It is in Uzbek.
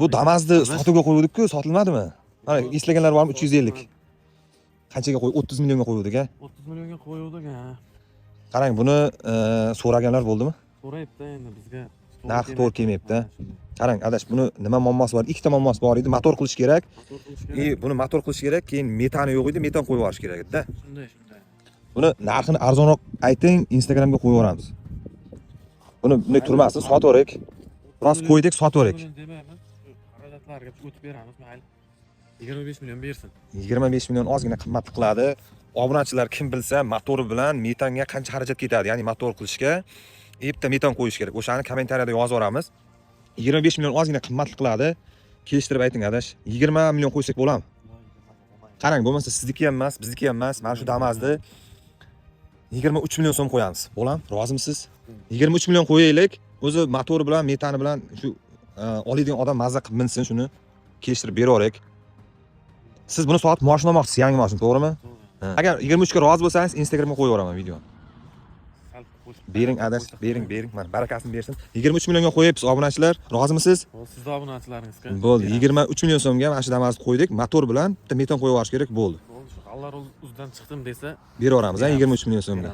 Bu Damas'ni sotuvga qo'ydik-ku, sotilmadimi? Mana eslaganlar bormi? 350. Qanchaga 30 millionga qo'ydik, a? 30 millionga qo'yuvdik, ha. Qarang, buni so'raganlar bo'ldimi? So'rayapti endi bizga. Narxi to'g'ri kelmayapti. Qarang, adash, buni nima muammosi bor? Ikkita muammosi bor edi. Motor qilish kerak. Buni motor qilish kerak, keyin metani yo'q edi, metan qo'yib yuborish kerak edi-da. Shunday. Buni narxini arzonroq ayting, Instagramga qo'yib yuboramiz. Buni bunday turmasdi, sotib yuborik. Biroz qo'ydik, sotib yuborik. Demaymiz. Xarajatlarga o'tib beramiz, mayli. 25 million bersin. 25 million ozgina qimmat qiladi. Obunachilar kim bilsa, motori bilan metanga qancha xarajat ketadi, ya'ni motor qilishga bitta metan qo'yish kerak. O'shani kommentariyada yozib yuboramiz. 25 million ozgina qimmat qiladi. Kelishtirib ayting, adash. 20 million qo'ysak bo'ladimi? Qarang, bo'lmasa sizniki ham emas, bizniki ham emas. Mana shu Damas'ni 23 million so'm qo'yamiz. Bo'ladimi? Rozimisiz? 23 million qo'yaylik. O'zi motori bilan, metani bilan shu oladigan odam mazza qilib minsin, shuni kelishtirib beraverik. Siz buni sotib mashina olmoqchisiz, yangi mashina, to'g'rimi? Agar 23 ga rozi bo'lsangiz, Instagramga qo'yib yuboraman videoni. Bering adash, bering. Mana barakasini bersin. 23 millionga qo'yibsiz, obunachilar. Rozimisiz? Sizni obunachilaringizga. Bo'ldi. 23 million so'mga mana shu Damas'ni qo'ydik. Motor bilan bitta metan qo'yib yuborish kerak, bo'ldi. Allar o'zidan chiqdim desa, Beraveramiz, 23 million so'mga.